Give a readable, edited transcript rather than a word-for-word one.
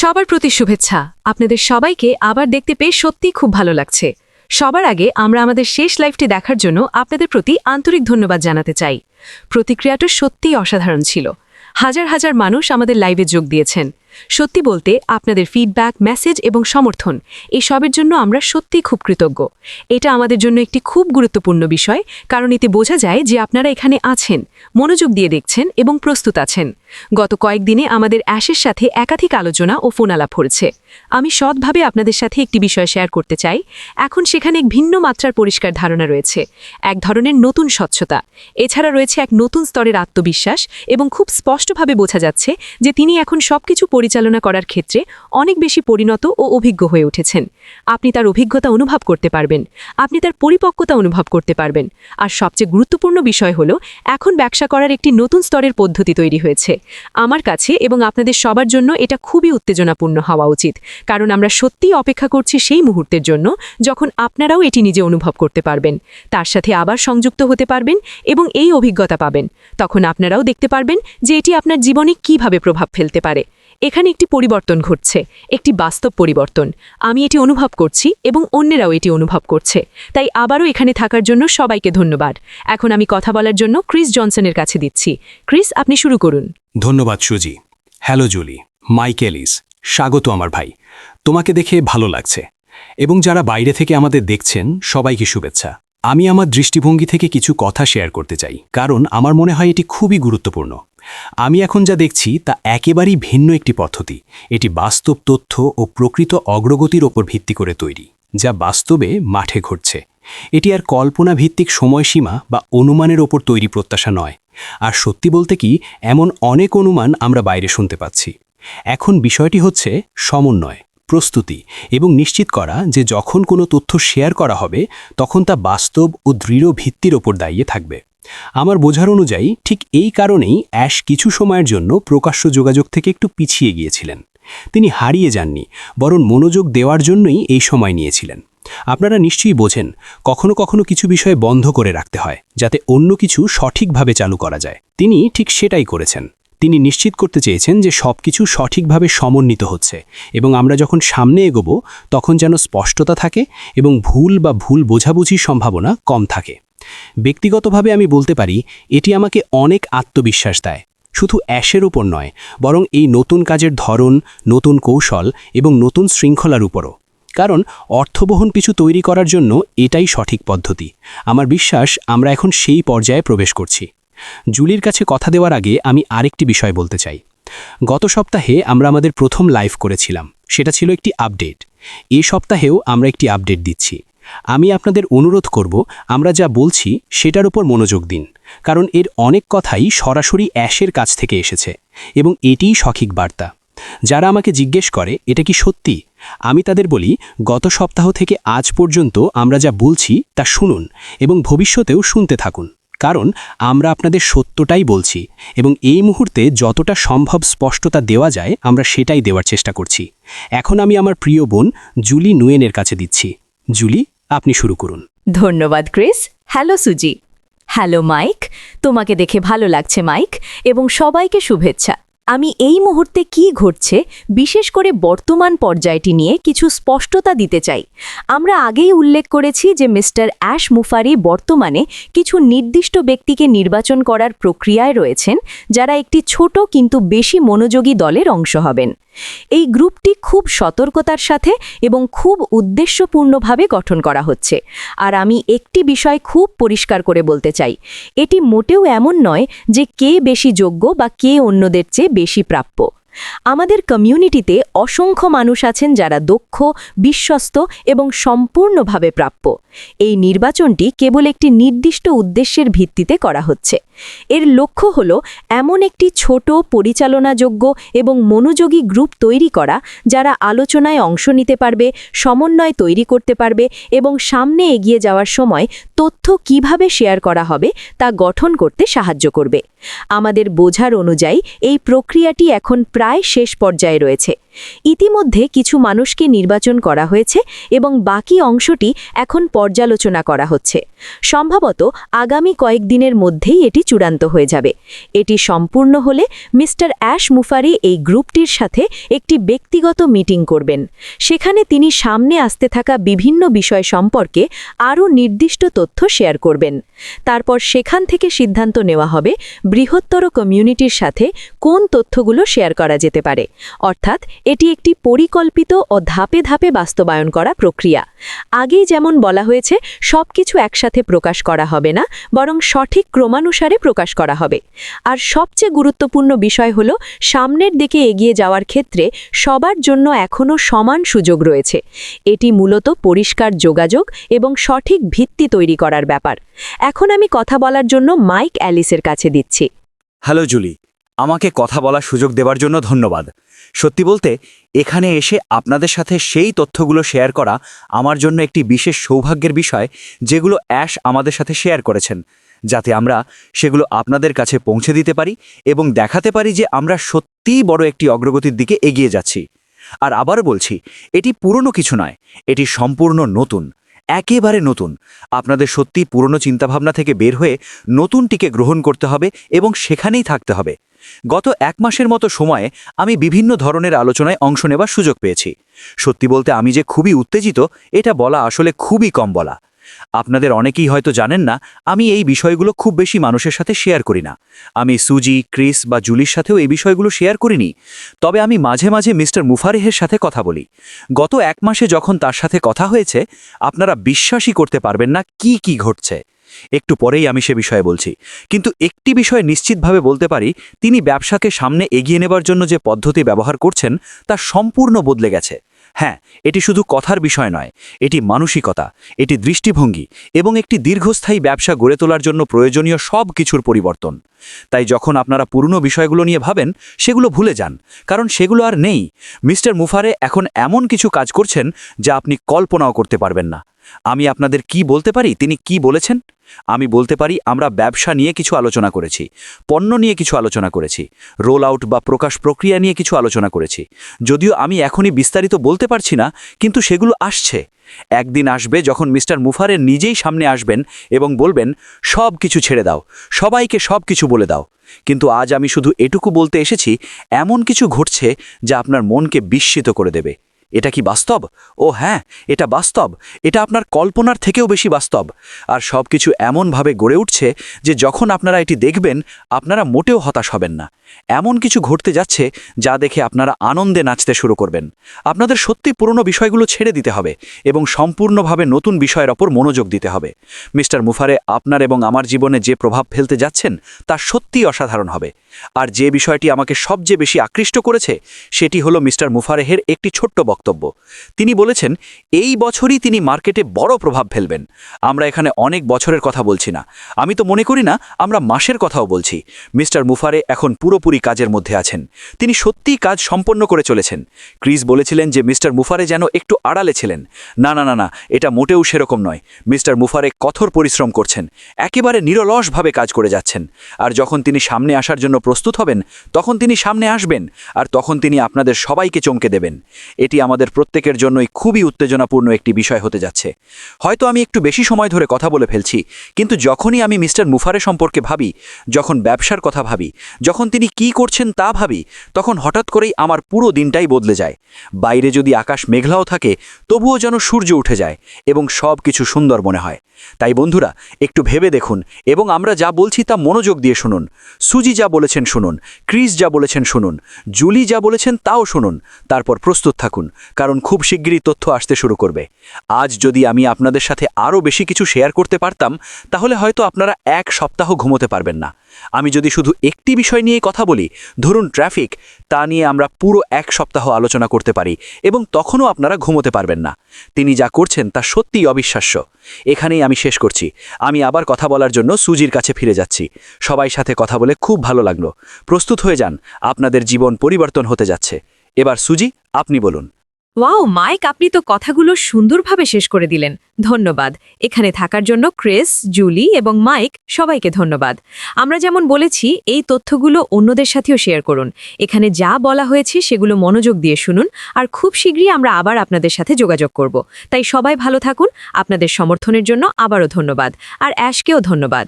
সবার প্রতি শুভেচ্ছা। আপনাদের সবাইকে আবার দেখতে পেয়ে সত্যিই খুব ভালো লাগছে। সবার আগে আমরা আমাদের শেষ লাইভটি দেখার জন্য আপনাদের প্রতি আন্তরিক ধন্যবাদ জানাতে চাই। প্রতিক্রিয়াটা সত্যিই অসাধারণ ছিল। হাজার হাজার মানুষ আমাদের লাইভে যোগ দিয়েছেন। সত্যি বলতে আপনাদের ফিডব্যাক, মেসেজ এবং সমর্থন এই সবের জন্য আমরা সত্যিই খুব কৃতজ্ঞ। এটা আমাদের জন্য একটি খুব গুরুত্বপূর্ণ বিষয়, কারণ এতে বোঝা যায় যে আপনারা এখানে আছেন, মনোযোগ দিয়ে দেখছেন এবং প্রস্তুত আছেন। গত কয়েকদিনে আমাদের অ্যাশের সাথে একাধিক আলোচনা ও ফোন আলাপ হয়েছে। আমি সৎভাবে আপনাদের সাথে একটি বিষয় শেয়ার করতে চাই। এখন সেখানে এক ভিন্ন মাত্রার পরিষ্কার ধারণা রয়েছে, এক ধরনের নতুন স্বচ্ছতা। এছাড়া রয়েছে এক নতুন স্তরের আত্মবিশ্বাস এবং খুব স্পষ্টভাবে বোঝা যাচ্ছে যে তিনি এখন সবকিছু পরিচালনা করার ক্ষেত্রে অনেক বেশি পরিণত ও অভিজ্ঞ হয়ে উঠেছেন। আপনি তার অভিজ্ঞতা অনুভব করতে পারবেন, আপনি তার পরিপক্কতা অনুভব করতে পারবেন। আর সবচেয়ে গুরুত্বপূর্ণ বিষয় হলো, এখন ব্যবসা করার একটি নতুন স্তরের পদ্ধতি তৈরি হয়েছে। আমার কাছে এবং আপনাদের সবার জন্য এটা খুবই উত্তেজনাপূর্ণ হওয়া উচিত, কারণ আমরা সত্যিই অপেক্ষা করছি সেই মুহূর্তের জন্য যখন আপনারাও এটি নিজে অনুভব করতে পারবেন, তার সাথে আবার সংযুক্ত হতে পারবেন এবং এই অভিজ্ঞতা পাবেন। তখন আপনারাও দেখতে পারবেন যে এটি আপনার জীবনে কিভাবে প্রভাব ফেলতে পারে। এখানে একটি পরিবর্তন ঘটছে, একটি বাস্তব পরিবর্তন। আমি এটি অনুভব করছি এবং অন্যেরাও এটি অনুভব করছে। তাই আবারও এখানে থাকার জন্য সবাইকে ধন্যবাদ। এখন আমি কথা বলার জন্য ক্রিস জনসনের কাছে দিচ্ছি। ক্রিস, আপনি শুরু করুন। ধন্যবাদ সুজি। হ্যালো জুলি, মাইক এলিস, স্বাগত আমার ভাই। তোমাকে দেখে ভালো লাগছে, এবং যারা বাইরে থেকে আমাদের দেখছেন সবাইকে শুভেচ্ছা। আমি আমার দৃষ্টিভঙ্গি থেকে কিছু কথা শেয়ার করতে চাই, কারণ আমার মনে হয় এটি খুবই গুরুত্বপূর্ণ। আমি এখন যা দেখছি তা একেবারেই ভিন্ন একটি পদ্ধতি। এটি বাস্তব তথ্য ও প্রকৃত অগ্রগতির ওপর ভিত্তি করে তৈরি, যা বাস্তবে মাঠে ঘটছে। এটি আর কল্পনা ভিত্তিক সময়সীমা বা অনুমানের ওপর তৈরি প্রত্যাশা নয়। আর সত্যি বলতে কি, এমন অনেক অনুমান আমরা বাইরে শুনতে পাচ্ছি। এখন বিষয়টি হচ্ছে সমন্বয়, প্রস্তুতি এবং নিশ্চিত করা যে যখন কোনো তথ্য শেয়ার করা হবে তখন তা বাস্তব ও দৃঢ় ভিত্তির ওপর দাঁড়িয়ে থাকবে। আমার বোঝার অনুযায়ী ঠিক এই কারণেই অ্যাশ কিছু সময়ের জন্য প্রকাশ্য যোগাযোগ থেকে একটু পিছিয়ে গিয়েছিলেন। তিনি হারিয়ে যাননি, বরং মনোযোগ দেওয়ার জন্যই এই সময় নিয়েছিলেন। আপনারা নিশ্চয়ই বোঝেন, কখনো কখনো কিছু বিষয় বন্ধ করে রাখতে হয় যাতে অন্য কিছু সঠিকভাবে চালু করা যায়। তিনি ঠিক সেটাই করেছেন। তিনি নিশ্চিত করতে চেয়েছেন যে সবকিছু সঠিকভাবে সমন্বিত হচ্ছে, এবং আমরা যখন সামনে এগোব তখন যেন স্পষ্টতা থাকে এবং ভুল বোঝাবুঝির সম্ভাবনা কম থাকে। ব্যক্তিগতভাবে আমি বলতে পারি, এটি আমাকে অনেক আত্মবিশ্বাস দেয়, শুধু অ্যাশের উপর নয়, বরং এই নতুন কাজের ধরন, নতুন কৌশল এবং নতুন শৃঙ্খলার উপরও। কারণ অর্থবহন কিছু তৈরি করার জন্য এটাই সঠিক পদ্ধতি। আমার বিশ্বাস আমরা এখন সেই পর্যায়ে প্রবেশ করছি। জুলির কাছে কথা দেওয়ার আগে আমি আরেকটি বিষয় বলতে চাই। গত সপ্তাহে আমরা আমাদের প্রথম লাইভ করেছিলাম, সেটা ছিল একটি আপডেট। এই সপ্তাহেও আমরা একটি আপডেট দিচ্ছি। আমি আপনাদের অনুরোধ করব, আমরা যা বলছি সেটার উপর মনোযোগ দিন, কারণ এর অনেক কথাই সরাসরি অ্যাশের কাছ থেকে এসেছে এবং এটিই সঠিক বার্তা। যারা আমাকে জিজ্ঞেস করে এটা কি সত্যি, আমি তাদের বলি, গত সপ্তাহ থেকে আজ পর্যন্ত আমরা যা বলছি তা শুনুন এবং ভবিষ্যতেও শুনতে থাকুন, কারণ আমরা আপনাদের সত্যটাই বলছি এবং এই মুহূর্তে যতটা সম্ভব স্পষ্টতা দেওয়া যায় আমরা সেটাই দেওয়ার চেষ্টা করছি। এখন আমি আমার প্রিয় বোন জুলি নুয়েনের কাছে দিচ্ছি। জুলি, আপনি শুরু করুন। ধন্যবাদ ক্রিস। হ্যালো সুজি। হ্যালো মাইক, তোমাকে দেখে ভালো লাগছে মাইক, এবং সবাইকে শুভেচ্ছা। আমি এই মুহূর্তে কি ঘটছে, বিশেষ করে বর্তমান পর্যায়টি নিয়ে কিছু স্পষ্টতা দিতে চাই। আমরা আগেই উল্লেখ করেছি যে মিস্টার অ্যাশ মুফারি বর্তমানে কিছু নির্দিষ্ট ব্যক্তিকে নির্বাচন করার প্রক্রিয়ায় রয়েছেন, যারা একটি ছোট কিন্তু বেশি মনোযোগী দলের অংশ হবেন। এই গ্রুপটি খুব সতর্কতার সাথে এবং খুব উদ্দেশ্যপূর্ণভাবে গঠন করা হচ্ছে। আর আমি একটি বিষয় খুব পরিষ্কার করে বলতে চাই, এটি মোটেও এমন নয় যে কে বেশি যোগ্য বা কে অন্যদের চেয়ে বেশি প্রাপ্য। আমাদের কমিউনিটিতে অসংখ্য মানুষ আছেন যারা দক্ষ, বিশ্বস্ত এবং সম্পূর্ণভাবে প্রাপ্য। এই নির্বাচনটি কেবল একটি নির্দিষ্ট উদ্দেশ্যের ভিত্তিতে করা হচ্ছে। এর লক্ষ্য হল এমন একটি ছোট, পরিচালনাযোগ্য এবং মনোযোগী গ্রুপ তৈরি করা, যারা আলোচনায় অংশ নিতে পারবে, সমন্বয় তৈরি করতে পারবে এবং সামনে এগিয়ে যাওয়ার সময় তথ্য কিভাবে শেয়ার করা হবে তা গঠন করতে সাহায্য করবে। আমাদের বোঝার অনুযায়ী এই প্রক্রিয়াটি এখন প্রায় শেষ পর্যায়ে রয়েছে। ইতিমধ্যে কিছু মানুষকে নির্বাচন করা হয়েছে এবং বাকি অংশটি এখন পর্যালোচনা করা হচ্ছে। সম্ভবত আগামী কয়েকদিনের মধ্যেই এটি চূড়ান্ত হয়ে যাবে। এটি সম্পূর্ণ হলে মিস্টার অ্যাশ মুফারি এই গ্রুপটির সাথে একটি ব্যক্তিগত মিটিং করবেন। সেখানে তিনি সামনে আসতে থাকা বিভিন্ন বিষয় সম্পর্কে আরও নির্দিষ্ট তথ্য শেয়ার করবেন। তারপর সেখান থেকে সিদ্ধান্ত নেওয়া হবে বৃহত্তর কমিউনিটির সাথে কোন তথ্যগুলো শেয়ার করা যেতে পারে। অর্থাৎ এটি একটি পরিকল্পিত ও ধাপে ধাপে বাস্তবায়ন করা প্রক্রিয়া। আগেই যেমন বলা হয়েছে, সবকিছু একসাথে প্রকাশ করা হবে না, বরং সঠিক ক্রমানুসারে প্রকাশ করা হবে। আর সবচেয়ে গুরুত্বপূর্ণ বিষয় হল, সামনের দিকে এগিয়ে যাওয়ার ক্ষেত্রে সবার জন্য এখনও সমান সুযোগ রয়েছে। এটি মূলত পরিষ্কার যোগাযোগ এবং সঠিক ভিত্তি তৈরি করার ব্যাপার। এখন আমি কথা বলার জন্য মাইক অ্যালিসের কাছে দিচ্ছি। হ্যালো জুলি, আমাকে কথা বলার সুযোগ দেওয়ার জন্য ধন্যবাদ। সত্যি বলতে, এখানে এসে আপনাদের সাথে সেই তথ্যগুলো শেয়ার করা আমার জন্য একটি বিশেষ সৌভাগ্যের বিষয়, যেগুলো অ্যাশ আমাদের সাথে শেয়ার করেছেন, যাতে আমরা সেগুলো আপনাদের কাছে পৌঁছে দিতে পারি এবং দেখাতে পারি যে আমরা সত্যিই বড় একটি অগ্রগতির দিকে এগিয়ে যাচ্ছি। আর আবার বলছি, এটি পুরনো কিছু নয়, এটি সম্পূর্ণ নতুন, একেবারে নতুন। আপনাদের সত্যি পুরনো চিন্তাভাবনা থেকে বের হয়ে নতুনটিকে গ্রহণ করতে হবে এবং সেখানেই থাকতে হবে। গত 1 মাসের মতো সময়ে আমি বিভিন্ন ধরনের আলোচনায় অংশ নেবার সুযোগ পেয়েছি। সত্যি বলতে আমি যে খুবই উত্তেজিত, এটা বলা আসলে খুবই কম বলা। আপনাদের অনেকেই হয়তো জানেন না, আমি এই বিষয়গুলো খুব বেশি মানুষের সাথে শেয়ার করি না। আমি সুজি, ক্রিস বা জুলির সাথেও এই বিষয়গুলো শেয়ার করিনি। তবে আমি মাঝে মাঝে মিস্টার মুফারেহের সাথে কথা বলি। গত 1 মাসে যখন তার সাথে কথা হয়েছে, আপনারা বিশ্বাসই করতে পারবেন না কি কি ঘটছে। একটু পরেই আমি সে বিষয়ে বলছি, কিন্তু একটি বিষয় নিশ্চিতভাবে বলতে পারি, তিনি ব্যবসাকে সামনে এগিয়ে নেবার জন্য যে পদ্ধতি ব্যবহার করছেন তা সম্পূর্ণ বদলে গেছে। হ্যাঁ, এটি শুধু কথার বিষয় নয়, এটি মানসিকতা, এটি দৃষ্টিভঙ্গি এবং একটি দীর্ঘস্থায়ী ব্যবসা গড়ে তোলার জন্য প্রয়োজনীয় সব কিছুর পরিবর্তন। তাই যখন আপনারা পুরনো বিষয়গুলো নিয়ে ভাবেন, সেগুলো ভুলে যান, কারণ সেগুলো আর নেই। মিস্টার মুফারে এখন এমন কিছু কাজ করছেন যা আপনি কল্পনাও করতে পারবেন না। আমি আপনাদের কি বলতে পারি তিনি কি বলেছেন? আমি বলতে পারি, আমরা ব্যবসা নিয়ে কিছু আলোচনা করেছি, পণ্য নিয়ে কিছু আলোচনা করেছি, রোল আউট বা প্রকাশ প্রক্রিয়া নিয়ে কিছু আলোচনা করেছি। যদিও আমি এখনই বিস্তারিত বলতে পারছি না, কিন্তু সেগুলো আসছে। একদিন আসবে যখন মিস্টার মুফারে নিজেই সামনে আসবেন এবং বলবেন, সব কিছু ছেড়ে দাও, সবাইকে সব কিছু বলে দাও। কিন্তু আজ আমি শুধু এটুকু বলতে এসেছি, এমন কিছু ঘটছে যা আপনার মনকে বিস্মিত করে দেবে। এটা কি বাস্তব? ও হ্যাঁ, এটা বাস্তব। এটা আপনার কল্পনার থেকেও বেশি বাস্তব। আর সব কিছু এমনভাবে গড়ে উঠছে যে যখন আপনারা এটি দেখবেন, আপনারা মোটেও হতাশ হবেন না। এমন কিছু ঘটতে যাচ্ছে যা দেখে আপনারা আনন্দে নাচতে শুরু করবেন। আপনাদের সত্যি পুরনো বিষয়গুলো ছেড়ে দিতে হবে এবং সম্পূর্ণভাবে নতুন বিষয়ের ওপর মনোযোগ দিতে হবে। মিস্টার মুফারে আপনার এবং আমার জীবনে যে প্রভাব ফেলতে যাচ্ছেন তা সত্যিই অসাধারণ হবে। আর যে বিষয়টি আমাকে সবচেয়ে বেশি আকৃষ্ট করেছে, সেটি হলো মিস্টার মুফারেহের একটি ছোট্ট বক্তব্য। তিনি বলেছেন, এই বছরই তিনি মার্কেটে বড় প্রভাব ফেলবেন। আমরা এখানে অনেক বছরের কথা বলছি না, আমি তো মনে করি না আমরা মাসের কথাও বলছি। মিস্টার মুফারে এখন পুরোপুরি কাজের মধ্যে আছেন। তিনি সত্যিই কাজ সম্পন্ন করে চলেছেন। ক্রিস বলেছিলেন যে মিস্টার মুফারে যেন একটু আড়ালে ছিলেন। না না না না, এটা মোটেও সেরকম নয়। মিস্টার মুফারে কঠোর পরিশ্রম করছেন, একেবারে নিরলসভাবে কাজ করে যাচ্ছেন। আর যখন তিনি সামনে আসার জন্য প্রস্তুত হবেন, তখন তিনি সামনে আসবেন, আর তখন তিনি আপনাদের সবাইকে চমকে দেবেন। এটি আমাদের প্রত্যেকের জন্যই খুবই উত্তেজনাপূর্ণ একটি বিষয় হতে যাচ্ছে। হয়তো আমি একটু বেশি সময় ধরে কথা বলে ফেলছি, কিন্তু যখনই আমি মিস্টার মুফারে সম্পর্কে ভাবি, যখন ব্যবসার কথা ভাবি, যখন তিনি কি করছেন তা ভাবি, তখন হঠাৎ করেই আমার পুরো দিনটাই বদলে যায়। বাইরে যদি আকাশ মেঘলাও থাকে, তবুও যেন সূর্য উঠে যায় এবং সব কিছু সুন্দর মনে হয়। তাই বন্ধুরা, একটু ভেবে দেখুন এবং আমরা যা বলছি তা মনোযোগ দিয়ে শুনুন। সুজি যা বলেছেন শুনুন, ক্রিস যা বলেছেন শুনুন, জুলি যা বলেছেন তাও শুনুন। তারপর প্রস্তুত থাকুন, কারণ খুব শিগগিরই তথ্য আসতে শুরু করবে। আজ যদি আমি আপনাদের সাথে আরও বেশি কিছু শেয়ার করতে পারতাম, তাহলে হয়তো আপনারা 1 সপ্তাহ ঘুমোতে পারবেন না। আমি যদি শুধু একটি বিষয় নিয়ে কথা বলি, ধরুন ট্রাফিক, তা নিয়ে আমরা পুরো 1 সপ্তাহ আলোচনা করতে পারি এবং তখনও আপনারা ঘুমোতে পারবেন না। তিনি যা করছেন তা সত্যিই অবিশ্বাস্য। এখানেই আমি শেষ করছি। আমি আবার কথা বলার জন্য সুজির কাছে ফিরে যাচ্ছি। সবাই সাথে কথা বলে খুব ভালো লাগলো। প্রস্তুত হয়ে যান, আপনাদের জীবন পরিবর্তন হতে যাচ্ছে। এবার সুজি, আপনি বলুন। ওয়াও মাইক, আপনি তো কথাগুলো সুন্দরভাবে শেষ করে দিলেন। ধন্যবাদ। এখানে থাকার জন্য ক্রিস, জুলি এবং মাইক সবাইকে ধন্যবাদ। আমরা যেমন বলেছি, এই তথ্যগুলো অন্যদের সাথেও শেয়ার করুন। এখানে যা বলা হয়েছে সেগুলো মনোযোগ দিয়ে শুনুন, আর খুব শীঘ্রই আমরা আবার আপনাদের সাথে যোগাযোগ করব। তাই সবাই ভালো থাকুন। আপনাদের সমর্থনের জন্য আবারও ধন্যবাদ, আর অ্যাশকেও ধন্যবাদ।